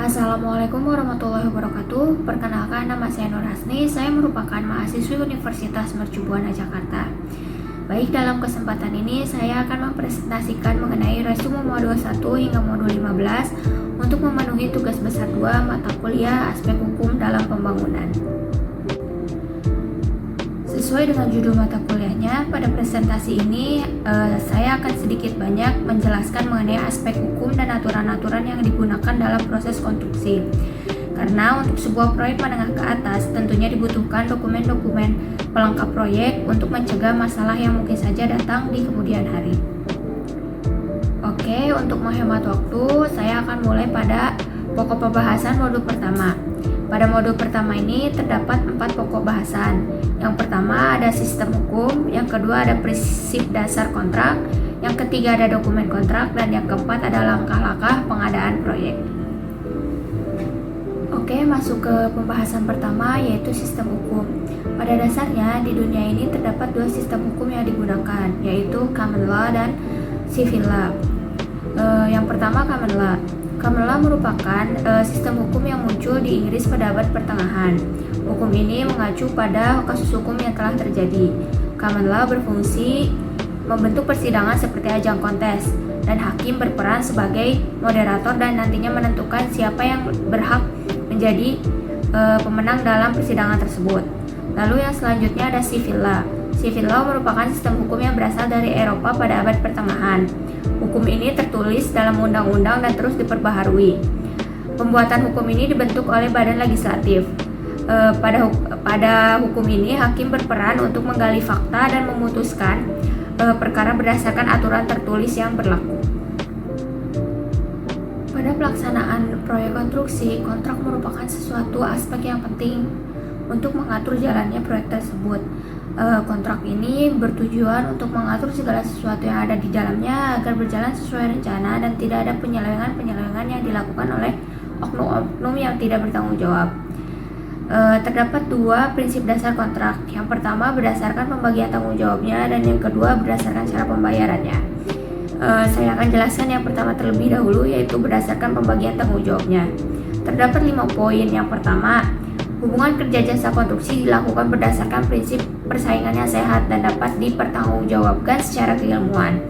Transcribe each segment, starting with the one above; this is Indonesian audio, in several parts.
Assalamualaikum warahmatullahi wabarakatuh. Perkenalkan, nama saya Nur Hasni. Saya merupakan mahasiswi Universitas Mercu Buana Jakarta. Baik, dalam kesempatan ini saya akan mempresentasikan mengenai resume modul 1 hingga modul 15 untuk memenuhi tugas besar 2 mata kuliah aspek hukum dalam pembangunan. Sesuai dengan judul mata kuliahnya, pada presentasi ini saya akan sedikit banyak menjelaskan mengenai aspek hukum dan aturan-aturan yang digunakan dalam proses konstruksi. Karena untuk sebuah proyek menengah ke atas tentunya dibutuhkan dokumen-dokumen pelengkap proyek untuk mencegah masalah yang mungkin saja datang di kemudian hari. Oke, untuk menghemat waktu, saya akan mulai pada pokok pembahasan modul pertama. Pada modul pertama ini terdapat 4 pokok bahasan. Yang pertama ada sistem hukum, yang kedua ada prinsip dasar kontrak, yang ketiga ada dokumen kontrak, dan yang keempat ada langkah-langkah pengadaan proyek. Oke, masuk ke pembahasan pertama, yaitu sistem hukum. Pada dasarnya di dunia ini terdapat 2 sistem hukum yang digunakan, yaitu common law dan civil law. Yang pertama common law. Common law merupakan sistem hukum yang muncul di Inggris pada abad pertengahan. Hukum ini mengacu pada kasus hukum yang telah terjadi. Common law berfungsi membentuk persidangan seperti ajang kontes, dan hakim berperan sebagai moderator dan nantinya menentukan siapa yang berhak menjadi pemenang dalam persidangan tersebut. Lalu yang selanjutnya ada civil law. Civil law merupakan sistem hukum yang berasal dari Eropa pada abad pertengahan. Hukum ini tertulis dalam undang-undang dan terus diperbaharui. Pembuatan hukum ini dibentuk oleh badan legislatif. Pada hukum ini, hakim berperan untuk menggali fakta dan memutuskan perkara berdasarkan aturan tertulis yang berlaku. Pada pelaksanaan proyek konstruksi, kontrak merupakan sesuatu aspek yang penting untuk mengatur jalannya proyek tersebut. Kontrak ini bertujuan untuk mengatur segala sesuatu yang ada di dalamnya agar berjalan sesuai rencana dan tidak ada penyelewengan yang dilakukan oleh oknum-oknum yang tidak bertanggung jawab. Terdapat 2 prinsip dasar kontrak. Yang pertama berdasarkan pembagian tanggung jawabnya, dan yang kedua berdasarkan cara pembayarannya. Saya akan jelaskan yang pertama terlebih dahulu, yaitu berdasarkan pembagian tanggung jawabnya. Terdapat 5 poin. Yang pertama, hubungan kerja jasa konstruksi dilakukan berdasarkan prinsip persaingan yang sehat dan dapat dipertanggungjawabkan secara keilmuan.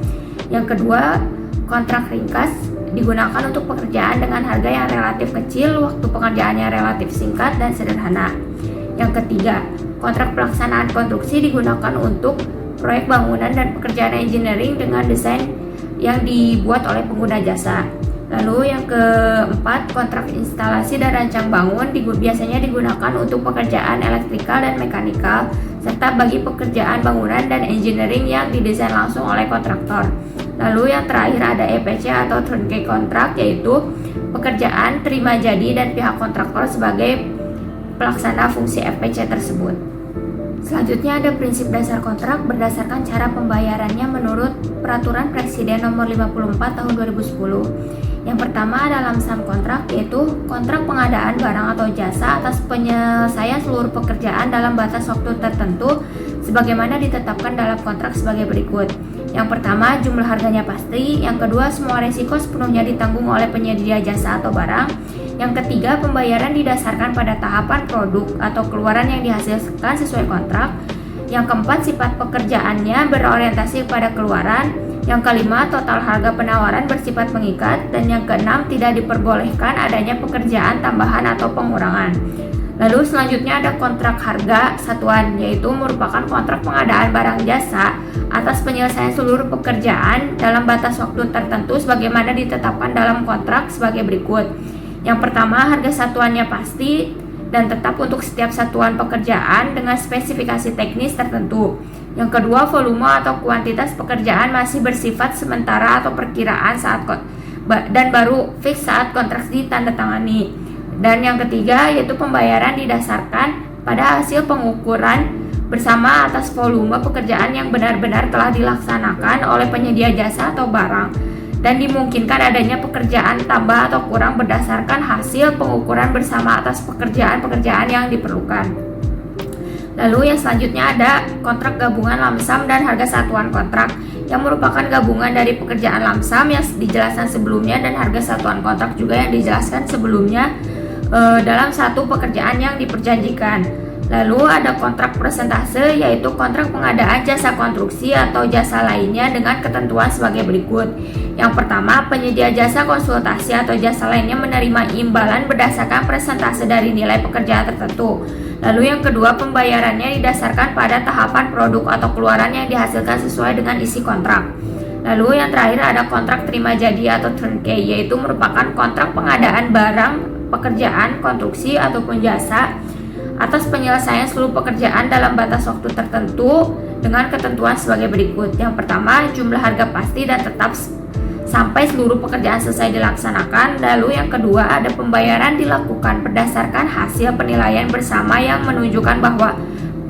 Yang kedua, kontrak ringkas digunakan untuk pekerjaan dengan harga yang relatif kecil, waktu pekerjaannya relatif singkat dan sederhana. Yang ketiga, kontrak pelaksanaan konstruksi digunakan untuk proyek bangunan dan pekerjaan engineering dengan desain yang dibuat oleh pengguna jasa. Lalu yang keempat, kontrak instalasi dan rancang bangun biasanya digunakan untuk pekerjaan elektrikal dan mekanikal, serta bagi pekerjaan bangunan dan engineering yang didesain langsung oleh kontraktor. Lalu yang terakhir ada EPC atau turnkey kontrak, yaitu pekerjaan terima jadi dan pihak kontraktor sebagai pelaksana fungsi FPC tersebut. Selanjutnya ada prinsip dasar kontrak berdasarkan cara pembayarannya menurut Peraturan Presiden Nomor 54 Tahun 2010. Yang pertama ada lump sum kontrak, yaitu kontrak pengadaan barang atau jasa atas penyelesaian seluruh pekerjaan dalam batas waktu tertentu sebagaimana ditetapkan dalam kontrak sebagai berikut. Yang pertama, jumlah harganya pasti. Yang kedua, semua resiko sepenuhnya ditanggung oleh penyedia jasa atau barang. Yang ketiga, pembayaran didasarkan pada tahapan produk atau keluaran yang dihasilkan sesuai kontrak. Yang keempat, sifat pekerjaannya berorientasi pada keluaran. Yang kelima, total harga penawaran bersifat mengikat. Dan yang keenam, tidak diperbolehkan adanya pekerjaan tambahan atau pengurangan. Lalu selanjutnya ada kontrak harga satuan, yaitu merupakan kontrak pengadaan barang jasa atas penyelesaian seluruh pekerjaan dalam batas waktu tertentu sebagaimana ditetapkan dalam kontrak sebagai berikut. Yang pertama, harga satuannya pasti dan tetap untuk setiap satuan pekerjaan dengan spesifikasi teknis tertentu. Yang kedua, volume atau kuantitas pekerjaan masih bersifat sementara atau perkiraan dan baru fix saat kontrak ditandatangani. Dan yang ketiga, yaitu pembayaran didasarkan pada hasil pengukuran bersama atas volume pekerjaan yang benar-benar telah dilaksanakan oleh penyedia jasa atau barang, dan dimungkinkan adanya pekerjaan tambah atau kurang berdasarkan hasil pengukuran bersama atas pekerjaan-pekerjaan yang diperlukan. Lalu yang selanjutnya ada kontrak gabungan lump sum dan harga satuan kontrak. yang merupakan gabungan dari pekerjaan lamsam yang dijelaskan sebelumnya dan harga satuan kontrak juga yang dijelaskan sebelumnya dalam satu pekerjaan yang diperjanjikan. Lalu ada kontrak persentase, yaitu kontrak pengadaan jasa konstruksi atau jasa lainnya dengan ketentuan sebagai berikut. Yang pertama, penyedia jasa konsultasi atau jasa lainnya menerima imbalan berdasarkan persentase dari nilai pekerjaan tertentu. Lalu yang kedua, pembayarannya didasarkan pada tahapan produk atau keluaran yang dihasilkan sesuai dengan isi kontrak. Lalu yang terakhir ada kontrak terima jadi atau turnkey, yaitu merupakan kontrak pengadaan barang, pekerjaan, konstruksi ataupun jasa atas penyelesaian seluruh pekerjaan dalam batas waktu tertentu dengan ketentuan sebagai berikut. Yang pertama, jumlah harga pasti dan tetap sampai seluruh pekerjaan selesai dilaksanakan. Lalu yang kedua, ada pembayaran dilakukan berdasarkan hasil penilaian bersama yang menunjukkan bahwa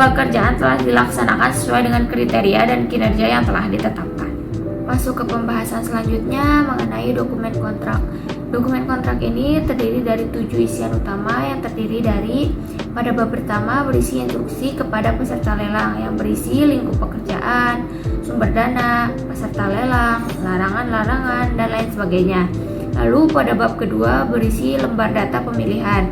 pekerjaan telah dilaksanakan sesuai dengan kriteria dan kinerja yang telah ditetapkan. Masuk ke pembahasan selanjutnya mengenai dokumen kontrak. Dokumen kontrak ini terdiri dari 7 isian utama yang terdiri dari pada bab pertama berisi instruksi kepada peserta lelang yang berisi lingkup pekerjaan, sumber dana, peserta lelang, larangan-larangan, dan lain sebagainya. Lalu pada bab kedua berisi lembar data pemilihan.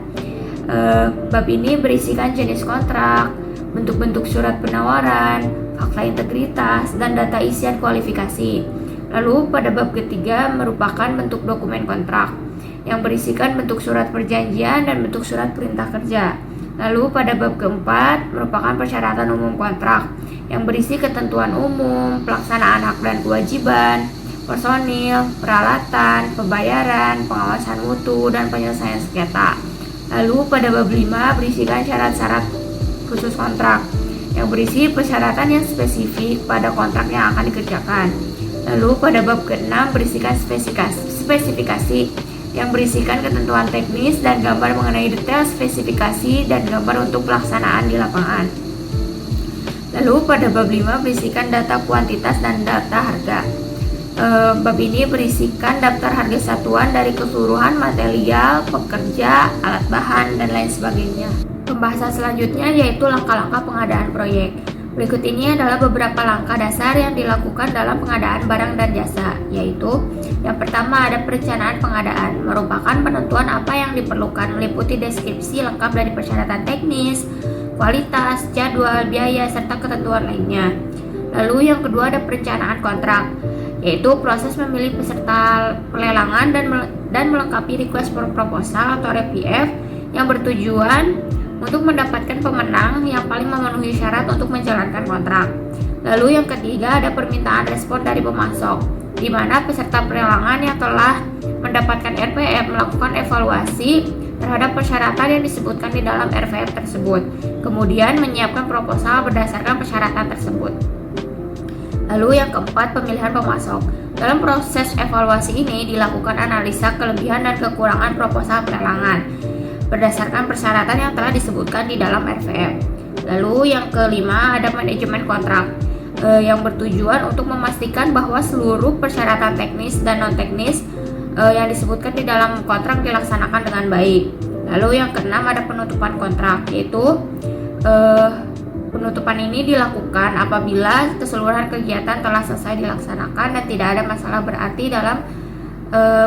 Bab ini berisikan jenis kontrak, bentuk-bentuk surat penawaran, fakta integritas, dan data isian kualifikasi. Lalu pada bab ketiga merupakan bentuk dokumen kontrak yang berisikan bentuk surat perjanjian dan bentuk surat perintah kerja. Lalu pada bab keempat merupakan persyaratan umum kontrak yang berisi ketentuan umum, pelaksanaan hak dan kewajiban, personil, peralatan, pembayaran, pengawasan mutu, dan penyelesaian sengketa. Lalu pada bab 5 berisikan syarat-syarat khusus kontrak yang berisi persyaratan yang spesifik pada kontrak yang akan dikerjakan. Lalu pada bab ke-6 berisikan spesifikasi yang berisikan ketentuan teknis dan gambar mengenai detail spesifikasi dan gambar untuk pelaksanaan di lapangan. Lalu pada bab 5 berisikan data kuantitas dan data harga. Bab ini berisikan daftar harga satuan dari keseluruhan material, pekerja, alat bahan, dan lain sebagainya. Pembahasan selanjutnya yaitu langkah-langkah pengadaan proyek. Berikut ini adalah beberapa langkah dasar yang dilakukan dalam pengadaan barang dan jasa, yaitu yang pertama ada perencanaan pengadaan, merupakan penentuan apa yang diperlukan, meliputi deskripsi lengkap dari persyaratan teknis, kualitas, jadwal, biaya, serta ketentuan lainnya. Lalu yang kedua ada perencanaan kontrak, yaitu proses memilih peserta pelelangan dan melengkapi request for proposal atau RFP yang bertujuan untuk mendapatkan pemenang yang paling memenuhi syarat untuk menjalankan kontrak. Lalu yang ketiga ada permintaan respon dari pemasok, di mana peserta pelelangan yang telah mendapatkan RPF melakukan evaluasi terhadap persyaratan yang disebutkan di dalam RPF tersebut, kemudian menyiapkan proposal berdasarkan persyaratan tersebut. Lalu yang keempat pemilihan pemasok. Dalam proses evaluasi ini dilakukan analisa kelebihan dan kekurangan proposal pelelangan berdasarkan persyaratan yang telah disebutkan di dalam RPF. Lalu yang kelima ada manajemen kontrak yang bertujuan untuk memastikan bahwa seluruh persyaratan teknis dan non teknis yang disebutkan di dalam kontrak dilaksanakan dengan baik. Lalu yang keenam ada penutupan kontrak, yaitu penutupan ini dilakukan apabila keseluruhan kegiatan telah selesai dilaksanakan dan tidak ada masalah berarti dalam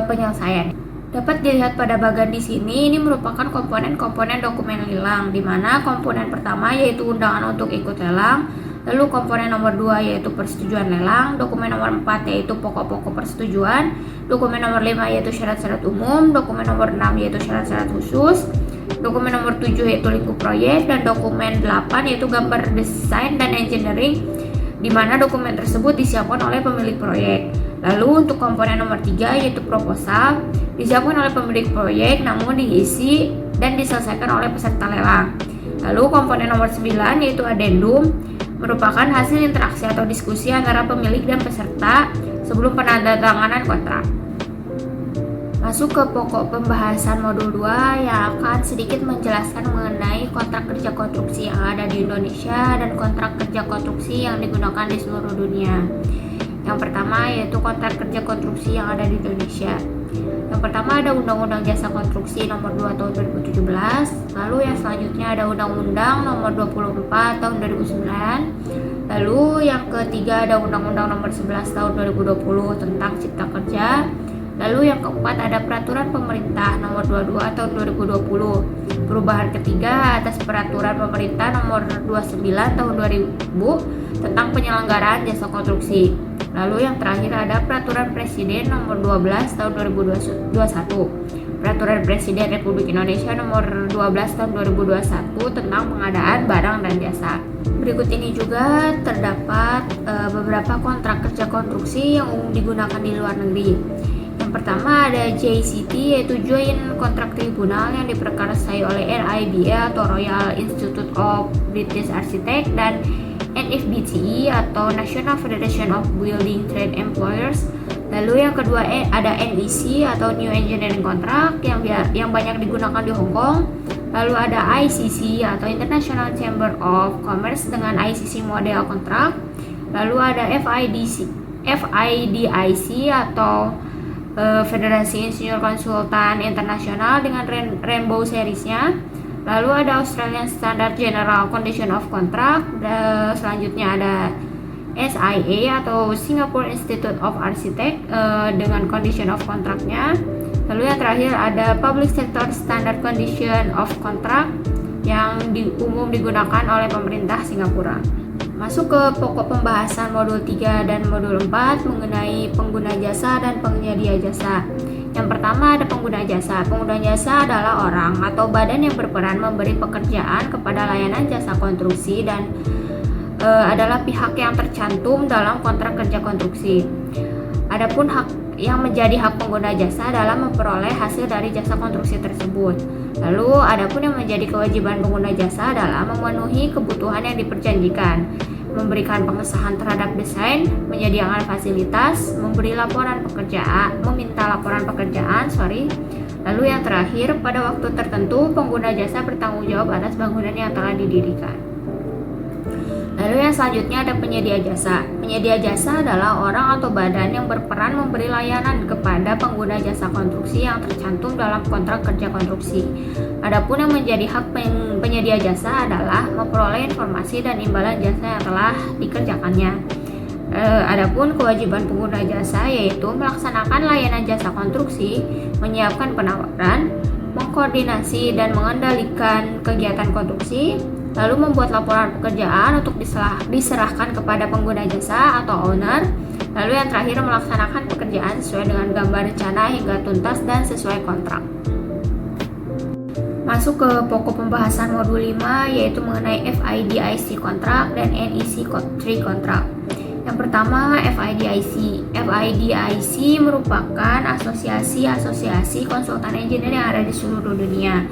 penyelesaian. Dapat dilihat pada bagian di sini, ini merupakan komponen-komponen dokumen lelang, di mana komponen pertama yaitu undangan untuk ikut lelang, lalu komponen nomor 2 yaitu persetujuan lelang, dokumen nomor 4 yaitu pokok-pokok persetujuan, dokumen nomor 5 yaitu syarat-syarat umum, dokumen nomor 6 yaitu syarat-syarat khusus, dokumen nomor 7 yaitu lingkup proyek, dan dokumen 8 yaitu gambar desain dan engineering, di mana dokumen tersebut disiapkan oleh pemilik proyek. Lalu untuk komponen nomor 3 yaitu proposal, disiapkan oleh pemilik proyek namun diisi dan diselesaikan oleh peserta lelang. Lalu komponen nomor 9 yaitu addendum, merupakan hasil interaksi atau diskusi antara pemilik dan peserta sebelum penandatanganan kontrak. Masuk ke pokok pembahasan modul 2 yang akan sedikit menjelaskan mengenai kontrak kerja konstruksi yang ada di Indonesia dan kontrak kerja konstruksi yang digunakan di seluruh dunia. Yang pertama yaitu kontrak kerja konstruksi yang ada di Indonesia. Yang pertama ada Undang-Undang Jasa Konstruksi nomor 2 tahun 2017. Lalu yang selanjutnya ada Undang-Undang nomor 24 tahun 2009. Lalu yang ketiga ada Undang-Undang Nomor 11 Tahun 2020 tentang Cipta Kerja. Lalu yang keempat ada Peraturan Pemerintah Nomor 22 Tahun 2020. Perubahan ketiga atas Peraturan Pemerintah Nomor 29 Tahun 2000 tentang penyelenggaraan jasa konstruksi. Lalu yang terakhir ada Peraturan Presiden Nomor 12 Tahun 2021. Peraturan Presiden Republik Indonesia Nomor 12 Tahun 2021 tentang pengadaan barang dan jasa. Berikut ini juga terdapat beberapa kontrak kerja konstruksi yang umum digunakan di luar negeri. Yang pertama ada JCT, yaitu Joint Contract Tribunal yang diperkarasai oleh RIBA atau Royal Institute of British Architects, dan NFBTE atau National Federation of Building Trade Employers. Lalu yang kedua ada NEC atau New Engineering Contract yang banyak digunakan di Hong Kong. Lalu ada ICC atau International Chamber of Commerce dengan ICC Model Contract. Lalu ada FIDIC atau Federasi Insinyur Konsultan Internasional dengan Rainbow Series-nya. Lalu ada Australian Standard General Condition of Contract. Selanjutnya ada SIA atau Singapore Institute of Architects dengan Condition of Contract-nya. Lalu yang terakhir ada Public Sector Standard Condition of Contract yang umum digunakan oleh pemerintah Singapura. Masuk ke pokok pembahasan modul 3 dan modul 4 mengenai pengguna jasa dan penyedia jasa. Yang pertama ada pengguna jasa. Pengguna jasa adalah orang atau badan yang berperan memberi pekerjaan kepada layanan jasa konstruksi dan adalah pihak yang tercantum dalam kontrak kerja konstruksi. Adapun hak yang menjadi hak pengguna jasa adalah memperoleh hasil dari jasa konstruksi tersebut. Lalu adapun yang menjadi kewajiban pengguna jasa adalah memenuhi kebutuhan yang diperjanjikan, memberikan pengesahan terhadap desain, menyediakan fasilitas, meminta laporan pekerjaan. Lalu yang terakhir, pada waktu tertentu pengguna jasa bertanggung jawab atas bangunan yang telah didirikan. Lalu yang selanjutnya ada penyedia jasa. Penyedia jasa adalah orang atau badan yang berperan memberi layanan kepada pengguna jasa konstruksi yang tercantum dalam kontrak kerja konstruksi. Adapun yang menjadi hak penyedia jasa adalah memperoleh informasi dan imbalan jasa yang telah dikerjakannya. Adapun kewajiban pengguna jasa yaitu melaksanakan layanan jasa konstruksi, menyiapkan penawaran, mengkoordinasi dan mengendalikan kegiatan konstruksi, lalu membuat laporan pekerjaan untuk diserahkan kepada pengguna jasa atau owner. Lalu yang terakhir melaksanakan pekerjaan sesuai dengan gambar rencana hingga tuntas dan sesuai kontrak. Masuk ke pokok pembahasan modul 5 yaitu mengenai FIDIC kontrak dan NEC 3 kontrak. Yang pertama FIDIC. FIDIC merupakan asosiasi konsultan engineer yang ada di seluruh dunia.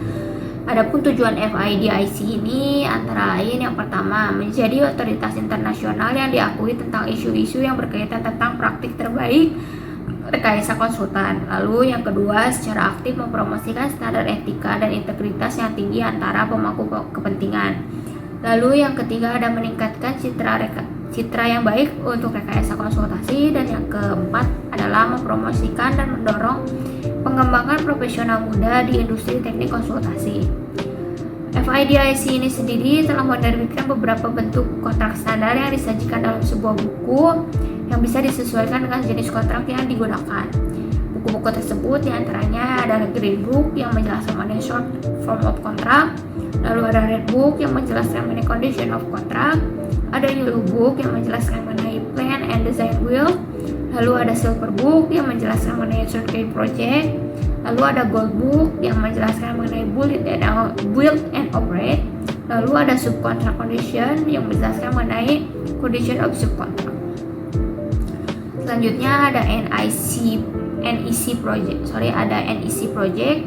Adapun tujuan FIDIC ini antara lain yang pertama menjadi otoritas internasional yang diakui tentang isu-isu yang berkaitan tentang praktik terbaik rekayasa konsultan. Lalu yang kedua secara aktif mempromosikan standar etika dan integritas yang tinggi antara pemangku kepentingan. Lalu yang ketiga ada meningkatkan citra yang baik untuk rekayasa konsultasi, dan yang keempat adalah mempromosikan dan mendorong pengembangan profesional muda di industri teknik konsultasi. FIDIC ini sendiri telah menerbitkan beberapa bentuk kontrak standar yang disajikan dalam sebuah buku yang bisa disesuaikan dengan jenis kontrak yang digunakan. Buku-buku tersebut diantaranya adalah Green Book yang menjelaskan mengenai short form of contract, lalu ada Red Book yang menjelaskan mengenai condition of contract, ada Yellow Book yang menjelaskan mengenai plan and design build, lalu ada Silver Book yang menjelaskan mengenai turnkey project, lalu ada Gold Book yang menjelaskan mengenai build and operate, lalu ada Subcontract Condition yang menjelaskan mengenai condition of subcontract. Selanjutnya ada NEC project.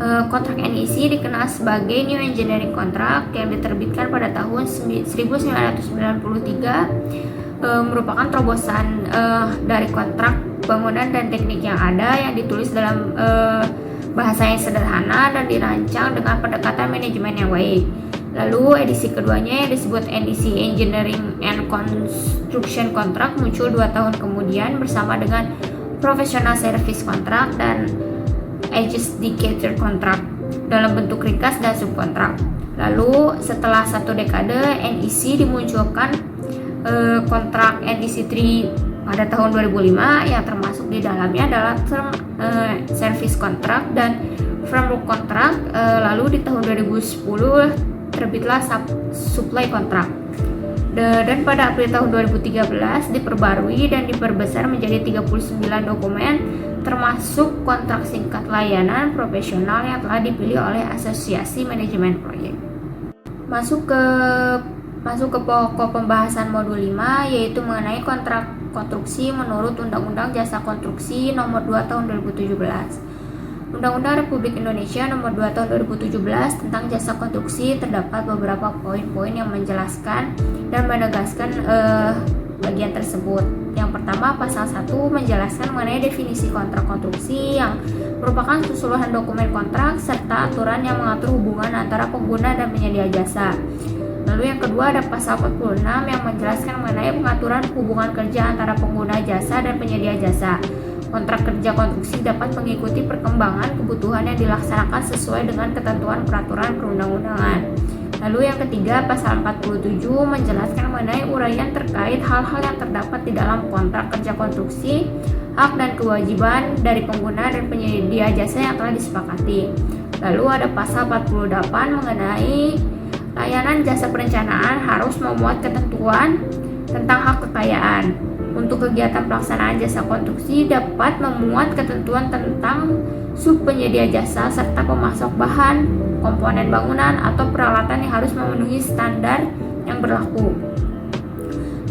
Kontrak NEC dikenal sebagai New Engineering Contract yang diterbitkan pada tahun 1993, merupakan terobosan dari kontrak bangunan dan teknik yang ada yang ditulis dalam bahasa yang sederhana dan dirancang dengan pendekatan manajemen yang baik. Lalu edisi keduanya yang disebut NEC Engineering and Construction Contract muncul 2 tahun kemudian bersama dengan Professional Service Contract dan Adjudicator Contract dalam bentuk ringkas dan subkontrak. Lalu setelah 1 dekade NEC dimunculkan kontrak NDC3 pada tahun 2005 yang termasuk di dalamnya adalah term service contract dan framework contract. Lalu di tahun 2010 terbitlah supply contract. Dan pada April tahun 2013 diperbarui dan diperbesar menjadi 39 dokumen termasuk kontrak singkat layanan profesional yang telah dipilih oleh Asosiasi Manajemen Proyek. Masuk ke pokok pembahasan modul 5 yaitu mengenai kontrak konstruksi menurut Undang-Undang Jasa Konstruksi Nomor 2 Tahun 2017. Undang-Undang Republik Indonesia Nomor 2 Tahun 2017 tentang jasa konstruksi terdapat beberapa poin-poin yang menjelaskan dan menegaskan bagian tersebut. Yang pertama, pasal 1 menjelaskan mengenai definisi kontrak konstruksi yang merupakan keseluruhan dokumen kontrak serta aturan yang mengatur hubungan antara pengguna dan penyedia jasa. Lalu yang kedua ada pasal 46 yang menjelaskan mengenai pengaturan hubungan kerja antara pengguna jasa dan penyedia jasa. Kontrak kerja konstruksi dapat mengikuti perkembangan kebutuhan yang dilaksanakan sesuai dengan ketentuan peraturan perundang-undangan. Lalu yang ketiga, pasal 47 menjelaskan mengenai uraian terkait hal-hal yang terdapat di dalam kontrak kerja konstruksi, hak dan kewajiban dari pengguna dan penyedia jasa yang telah disepakati. Lalu ada pasal 48 mengenai layanan jasa perencanaan harus memuat ketentuan tentang hak kekayaan. Untuk kegiatan pelaksanaan jasa konstruksi dapat memuat ketentuan tentang subpenyedia jasa serta pemasok bahan, komponen bangunan atau peralatan yang harus memenuhi standar yang berlaku.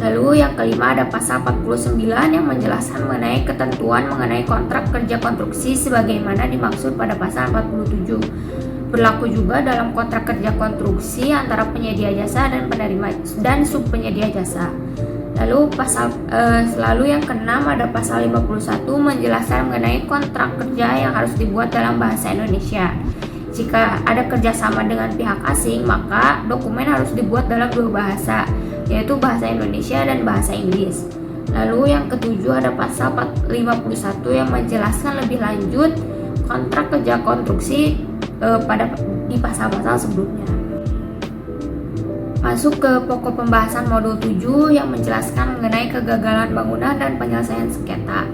Lalu yang kelima ada pasal 49 yang menjelaskan mengenai ketentuan mengenai kontrak kerja konstruksi sebagaimana dimaksud pada pasal 47. Berlaku juga dalam kontrak kerja konstruksi antara penyedia jasa dan penerima dan subpenyedia jasa. Lalu yang keenam ada pasal 51 menjelaskan mengenai kontrak kerja yang harus dibuat dalam bahasa Indonesia. Jika ada kerjasama dengan pihak asing, maka dokumen harus dibuat dalam dua bahasa, yaitu bahasa Indonesia dan bahasa Inggris. Lalu yang ketujuh ada pasal 51 yang menjelaskan lebih lanjut kontrak kerja konstruksi di pasal-pasal sebelumnya. Masuk ke pokok pembahasan modul 7 yang menjelaskan mengenai kegagalan bangunan dan penyelesaian sengketa.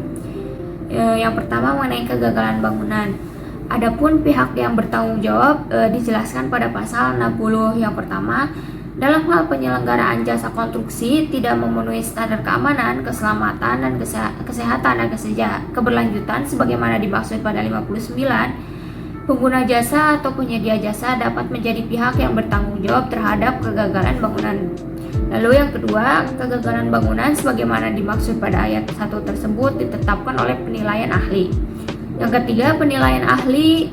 Yang pertama mengenai kegagalan bangunan. Adapun pihak yang bertanggung jawab dijelaskan pada pasal 60. Yang pertama, dalam hal penyelenggaraan jasa konstruksi tidak memenuhi standar keamanan, keselamatan, dan kesehatan dan keberlanjutan sebagaimana dimaksud pada 59, pengguna jasa atau penyedia jasa dapat menjadi pihak yang bertanggung jawab terhadap kegagalan bangunan. Lalu yang kedua, kegagalan bangunan sebagaimana dimaksud pada ayat 1 tersebut ditetapkan oleh penilaian ahli. Yang ketiga, penilaian ahli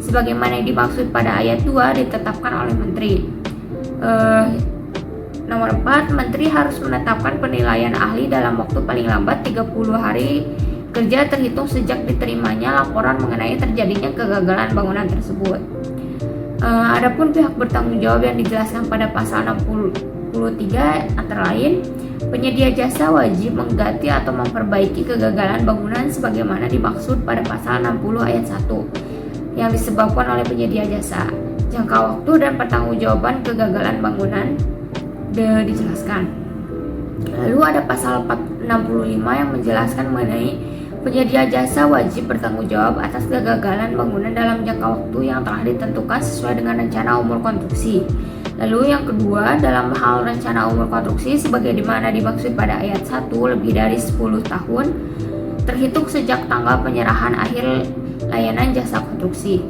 sebagaimana yang dimaksud pada ayat 2 ditetapkan oleh menteri. Nomor 4, menteri harus menetapkan penilaian ahli dalam waktu paling lambat 30 hari kerja terhitung sejak diterimanya laporan mengenai terjadinya kegagalan bangunan tersebut. Adapun pihak bertanggung jawab yang dijelaskan pada pasal 63 antara lain, penyedia jasa wajib mengganti atau memperbaiki kegagalan bangunan sebagaimana dimaksud pada pasal 60 ayat 1 yang disebabkan oleh penyedia jasa. Jangka waktu dan pertanggungjawaban kegagalan bangunan dijelaskan. Lalu ada pasal 65 yang menjelaskan mengenai penyedia jasa wajib bertanggung jawab atas kegagalan bangunan dalam jangka waktu yang telah ditentukan sesuai dengan rencana umur konstruksi. Lalu yang kedua, dalam hal rencana umur konstruksi sebagaimana dimaksud pada ayat 1 lebih dari 10 tahun terhitung sejak tanggal penyerahan akhir layanan jasa konstruksi.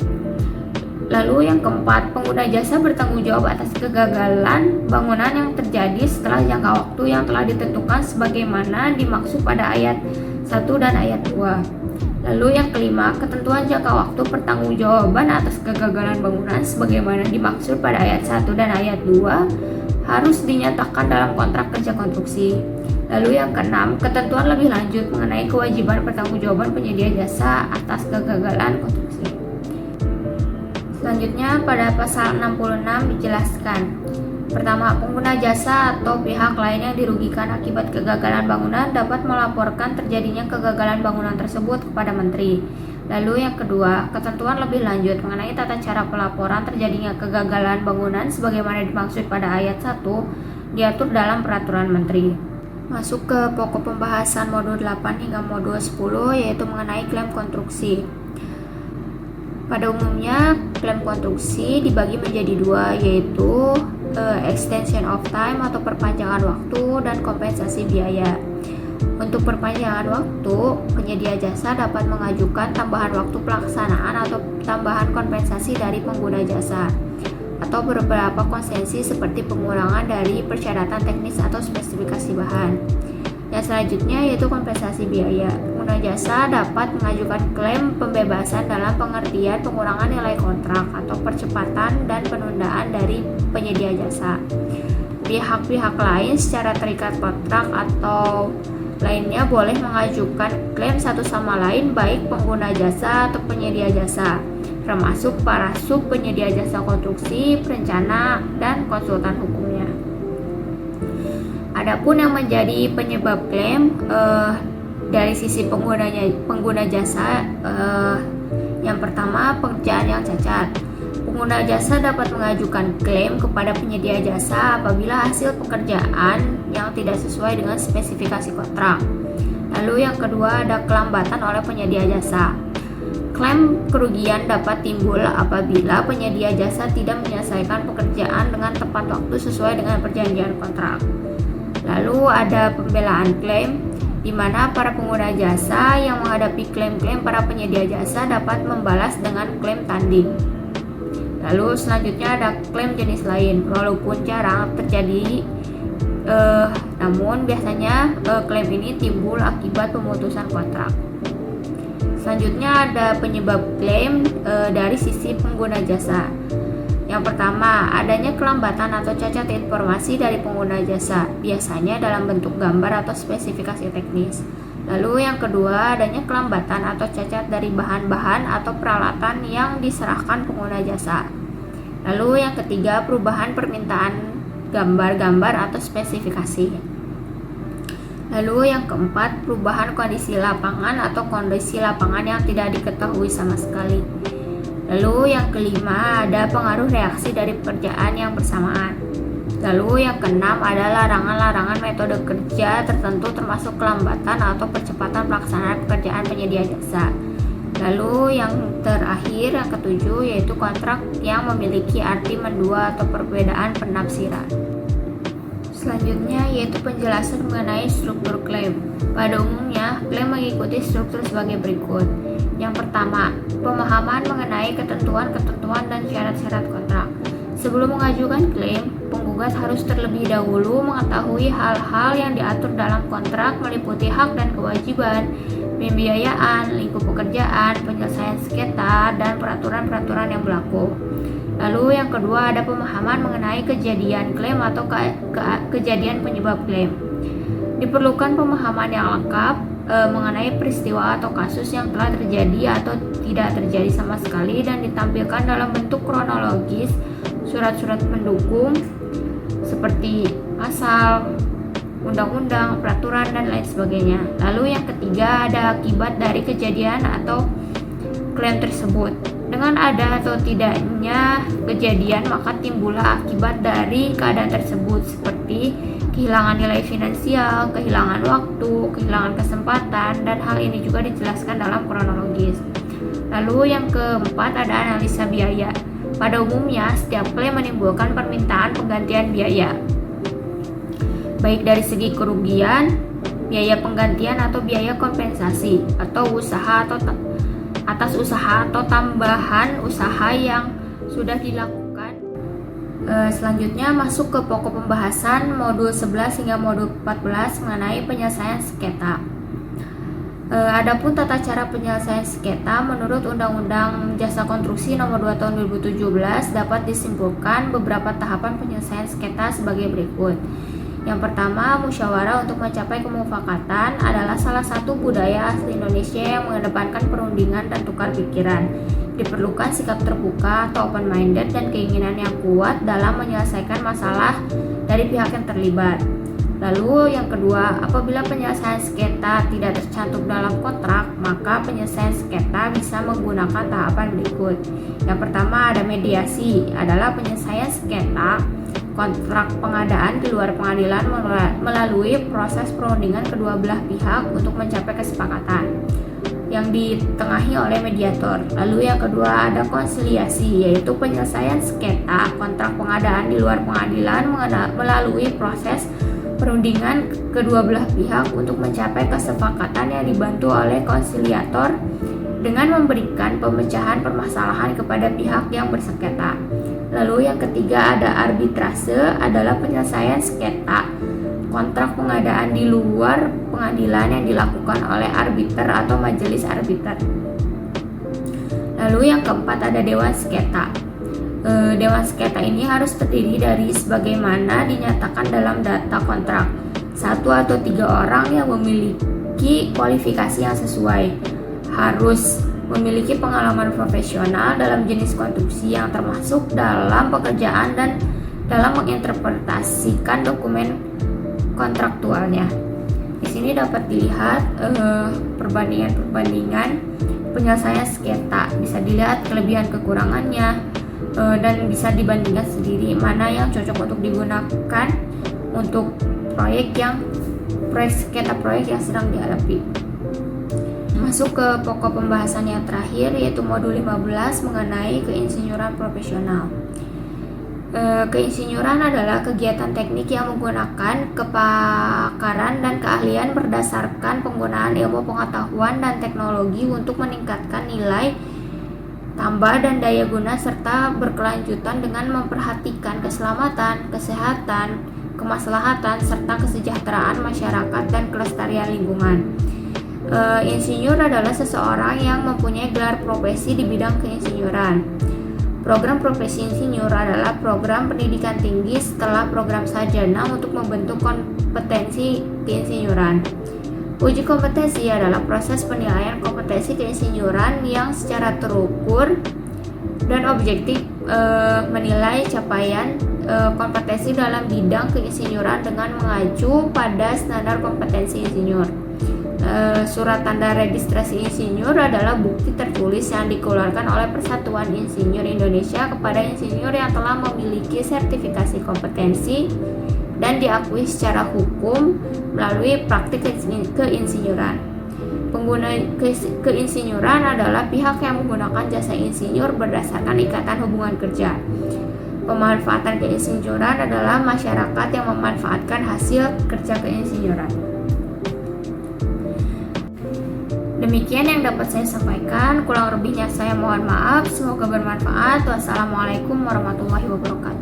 Lalu yang keempat, pengguna jasa bertanggung jawab atas kegagalan bangunan yang terjadi setelah jangka waktu yang telah ditentukan sebagaimana dimaksud pada ayat 1 dan ayat 2. Lalu yang kelima, ketentuan jangka waktu pertanggungjawaban atas kegagalan bangunan sebagaimana dimaksud pada ayat 1 dan ayat 2 harus dinyatakan dalam kontrak kerja konstruksi. Lalu yang keenam, ketentuan lebih lanjut mengenai kewajiban pertanggungjawaban penyedia jasa atas kegagalan konstruksi. Selanjutnya pada pasal 66 dijelaskan. Pertama, pengguna jasa atau pihak lain yang dirugikan akibat kegagalan bangunan dapat melaporkan terjadinya kegagalan bangunan tersebut kepada menteri. Lalu yang kedua, ketentuan lebih lanjut mengenai tata cara pelaporan terjadinya kegagalan bangunan sebagaimana dimaksud pada ayat 1 diatur dalam peraturan menteri. Masuk ke pokok pembahasan modul 8 hingga modul 10, yaitu mengenai klaim konstruksi. Pada umumnya, klaim konstruksi dibagi menjadi dua, yaitu extension of time atau perpanjangan waktu dan kompensasi biaya. Untuk perpanjangan waktu, penyedia jasa dapat mengajukan tambahan waktu pelaksanaan atau tambahan kompensasi dari pengguna jasa, atau beberapa konsesi seperti pengurangan dari persyaratan teknis atau spesifikasi bahan. Yang selanjutnya yaitu kompensasi biaya. Pengguna jasa dapat mengajukan klaim pembebasan dalam pengertian pengurangan nilai kontrak atau percepatan dan penundaan dari penyedia jasa. Pihak-pihak lain secara terikat kontrak atau lainnya boleh mengajukan klaim satu sama lain, baik pengguna jasa atau penyedia jasa, termasuk para sub penyedia jasa konstruksi, perencana, dan konsultan hukumnya. Adapun yang menjadi penyebab klaim dari sisi pengguna jasa, yang pertama pekerjaan yang cacat. Pengguna jasa dapat mengajukan klaim kepada penyedia jasa apabila hasil pekerjaan yang tidak sesuai dengan spesifikasi kontrak. Lalu yang kedua ada kelambatan oleh penyedia jasa. Klaim kerugian dapat timbul apabila penyedia jasa tidak menyelesaikan pekerjaan dengan tepat waktu sesuai dengan perjanjian kontrak. Lalu ada pembelaan klaim, di mana para pengguna jasa yang menghadapi klaim-klaim para penyedia jasa dapat membalas dengan klaim tanding. Lalu selanjutnya ada klaim jenis lain, walaupun jarang terjadi, namun biasanya klaim ini timbul akibat pemutusan kontrak. Selanjutnya ada penyebab klaim dari sisi pengguna jasa. Yang pertama, adanya kelambatan atau cacat informasi dari pengguna jasa, biasanya dalam bentuk gambar atau spesifikasi teknis. Lalu yang kedua, adanya kelambatan atau cacat dari bahan-bahan atau peralatan yang diserahkan pengguna jasa. Lalu yang ketiga, perubahan permintaan gambar-gambar atau spesifikasi. Lalu yang keempat, perubahan kondisi lapangan atau kondisi lapangan yang tidak diketahui sama sekali. Lalu yang kelima, ada pengaruh reaksi dari pekerjaan yang bersamaan. Lalu yang keenam, ada larangan-larangan metode kerja tertentu termasuk kelambatan atau percepatan pelaksanaan pekerjaan penyedia jasa. Lalu yang terakhir, yang ketujuh, yaitu kontrak yang memiliki arti mendua atau perbedaan penafsiran. Selanjutnya yaitu penjelasan mengenai struktur klaim. Pada umumnya, klaim mengikuti struktur sebagai berikut. Yang pertama, pemahaman mengenai ketentuan-ketentuan dan syarat-syarat kontrak. Sebelum mengajukan klaim, penggugat harus terlebih dahulu mengetahui hal-hal yang diatur dalam kontrak meliputi hak dan kewajiban, pembiayaan, lingkup pekerjaan, penyelesaian sengketa, dan peraturan-peraturan yang berlaku. Lalu yang kedua ada pemahaman mengenai kejadian klaim atau kejadian penyebab klaim. Diperlukan pemahaman yang lengkap mengenai peristiwa atau kasus yang telah terjadi atau tidak terjadi sama sekali dan ditampilkan dalam bentuk kronologis, surat-surat pendukung seperti pasal, undang-undang, peraturan, dan lain sebagainya. Lalu yang ketiga ada akibat dari kejadian atau klaim tersebut. Dengan ada atau tidaknya kejadian, maka timbullah akibat dari keadaan tersebut seperti kehilangan nilai finansial, kehilangan waktu, kehilangan kesempatan, dan hal ini juga dijelaskan dalam kronologis. Lalu yang keempat ada analisa biaya. Pada umumnya, setiap klaim menimbulkan permintaan penggantian biaya, baik dari segi kerugian, biaya penggantian atau biaya kompensasi, atau usaha atau atas usaha atau tambahan usaha yang sudah dilakukan. Selanjutnya masuk ke pokok pembahasan modul 11 hingga modul 14 mengenai penyelesaian sengketa. Adapun tata cara penyelesaian sengketa menurut Undang-Undang Jasa Konstruksi Nomor 2 Tahun 2017 dapat disimpulkan beberapa tahapan penyelesaian sengketa sebagai berikut. Yang pertama, musyawarah untuk mencapai kemufakatan adalah salah satu budaya asli Indonesia yang mengedepankan perundingan dan tukar pikiran. Diperlukan sikap terbuka atau open-minded dan keinginan yang kuat dalam menyelesaikan masalah dari pihak yang terlibat. Lalu yang kedua, apabila penyelesaian sengketa tidak tercantum dalam kontrak, maka penyelesaian sengketa bisa menggunakan tahapan berikut. Yang pertama ada mediasi, adalah penyelesaian sengketa kontrak pengadaan di luar pengadilan melalui proses perundingan kedua belah pihak untuk mencapai kesepakatan yang ditengahi oleh mediator. Lalu yang kedua ada konsiliasi, yaitu penyelesaian sengketa kontrak pengadaan di luar pengadilan melalui proses perundingan kedua belah pihak untuk mencapai kesepakatan yang dibantu oleh konsiliator dengan memberikan pemecahan permasalahan kepada pihak yang bersengketa. Lalu yang ketiga ada arbitrase, adalah penyelesaian sengketa kontrak pengadaan di luar pengadilan yang dilakukan oleh arbiter atau majelis arbiter. Lalu yang keempat ada dewan sengketa. Dewan sengketa ini harus terdiri dari sebagaimana dinyatakan dalam data kontrak, 1 atau 3 orang yang memiliki kualifikasi yang sesuai, harus memiliki pengalaman profesional dalam jenis konstruksi yang termasuk dalam pekerjaan dan dalam menginterpretasikan dokumen kontraktualnya. Di sini dapat dilihat perbandingan penyelesaian sengketa, bisa dilihat kelebihan kekurangannya dan bisa dibandingkan sendiri mana yang cocok untuk digunakan untuk proyek sengketa proyek yang sedang dihadapi. Masuk ke pokok pembahasan yang terakhir, yaitu modul 15 mengenai keinsinyuran profesional. Keinsinyuran adalah kegiatan teknik yang menggunakan kepakaran dan keahlian berdasarkan penggunaan ilmu pengetahuan dan teknologi untuk meningkatkan nilai tambah dan daya guna serta berkelanjutan dengan memperhatikan keselamatan, kesehatan, kemaslahatan, serta kesejahteraan masyarakat dan kelestarian lingkungan. Insinyur adalah seseorang yang mempunyai gelar profesi di bidang keinsinyuran. Program profesi insinyur adalah program pendidikan tinggi setelah program sarjana untuk membentuk kompetensi keinsinyuran. Uji kompetensi adalah proses penilaian kompetensi keinsinyuran yang secara terukur dan objektif menilai capaian kompetensi dalam bidang keinsinyuran dengan mengacu pada standar kompetensi insinyur. Surat tanda registrasi insinyur adalah bukti tertulis yang dikeluarkan oleh Persatuan Insinyur Indonesia kepada insinyur yang telah memiliki sertifikasi kompetensi dan diakui secara hukum melalui praktik keinsinyuran. Pengguna keinsinyuran adalah pihak yang menggunakan jasa insinyur berdasarkan ikatan hubungan kerja. Pemanfaatan keinsinyuran adalah masyarakat yang memanfaatkan hasil kerja keinsinyuran. Demikian yang dapat saya sampaikan, kurang lebihnya saya mohon maaf, semoga bermanfaat. Wassalamualaikum warahmatullahi wabarakatuh.